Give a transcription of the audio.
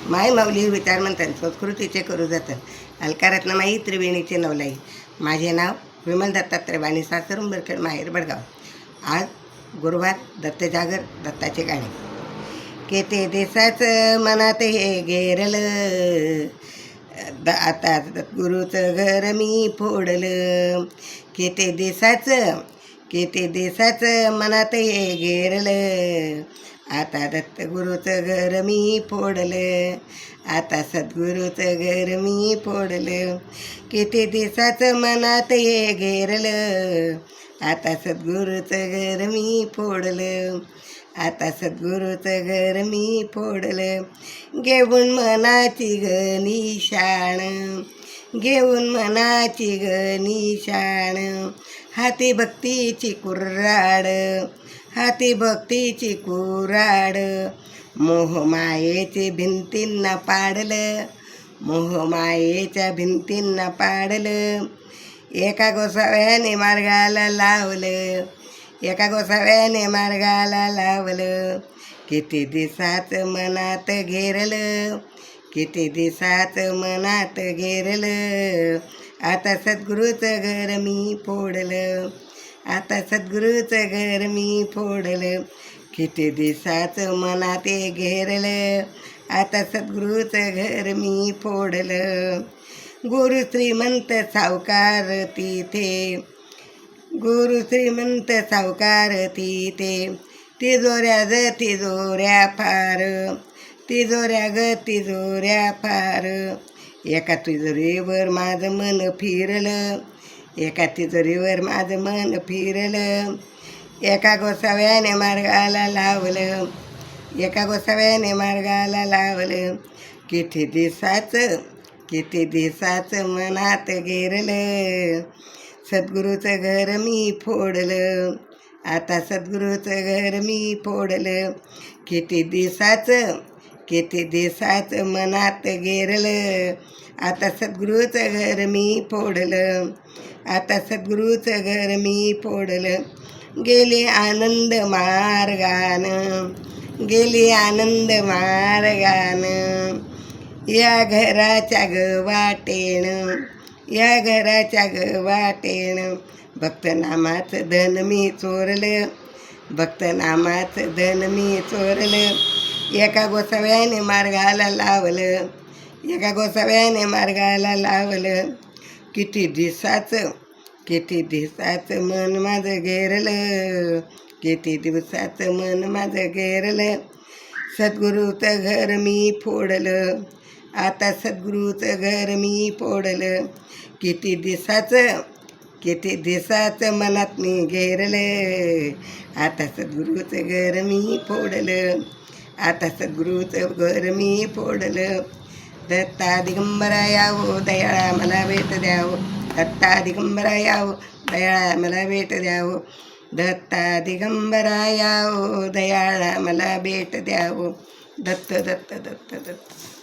माय माऊली विचार म्हणतात संस्कृतीचे करू जतन अलकारत्नमाई त्रिवेणीचे नवलाई. माझे नाव विमल दत्तात्रय वाणी, सासर उंबरखेड, माहेर बडगाव. आज गुरुवार, दत्त जागर, दत्ताचे गाणे. केते देसाचं मनात हे घेरलं, आता गुरुचं घर मी फोडलं. केते देसाचं मनात हे घेरलं, आता दत्तगुरूचं घर मी फोडलं. आता सद्गुरूचं घर मी फोडलं. किती देसाचं मनात हे घेरलं, आता सद्गुरूचं घर मी फोडलं. आता सद्गुरूचं घर मी फोडलं. घेऊन मनाची गनिशाण, घेऊन मनाची गनिशाण, हाती भक्तीची कुर्राड, हाती भक्तीची कुराड. मोहमायेचे भिंतींना पाडलं, मोहमायेच्या भिंतींना पाडलं. एका गोसाव्याने मार्गाला लावलं, एका गोसाव्याने मार्गाला लावलं. किती दिवसाचं मनात घेरलं, किती दिवसाचं मनात घेरलं. आता सद्गुरूचं घर मी फोडलं, आता सद्गुरूचं घर मी फोडलं. किती दिवसाचं मनात घेरलं, आता सद्गुरूचं घर मी फोडलं. गुरु श्रीमंत सावकार तिथे, गुरु श्रीमंत सावकार तिथे, तिजोऱ्या ग तिजोऱ्या फार, तिजोऱ्या ग तिजोऱ्या फार. एका तिजोरीवर माझं मन फिरलं, एका तिजोरीवर माझं मन फिरलं. एका गोसाव्याने मार्गाला लावलं, एका गोसाव्याने मार्गाला लावलं. किती दिवसाचं, किती दिवसाचं मनात घेरलं, सद्गुरूचं घर मी फोडलं. आता सद्गुरूचं घर मी फोडलं. किती दिवसाचं, किती दिवसाचं मनात घेरलं, आता सद्गुरूचं घर मी फोडलं. आता सद्गुरूचं घर मी फोडलं. गेली आनंद मार्गानं, गेली आनंद मार्गानं, या घराच्या ग वाटेनं, या घराच्या ग वाटेनं. भक्तनामाचं धन मी चोरलं, भक्तनामाचं धन मी चोरलं. एका गोसाव्याने मार्गाला लावलं, एका गोसाव्याने मार्गाला लावलं. किती दिवसाचं, किती दिवसाचं मन माझं घेरलं, किती दिवसाचं मन माझं घेरलं. सद्गुरूचं घर मी फोडलं, आता सद्गुरूचं घर मी फोडलं. किती दिवसाचं, किती दिवसाचं मनात मी घेरलं, आता सद्गुरूचं घर मी फोडलं. आता सद्गुरूचं घर मी फोडलं. दत्ता दिगंबरा यावो, दयाळा मला भेट द्यावं. दत्ता दिगंबरा यावो, दयाळा मला भेट द्यावं. दत्ता दिगंबरा यावो, दयाळा मला भेट द्यावं. दत्त दत्त दत्त दत्त.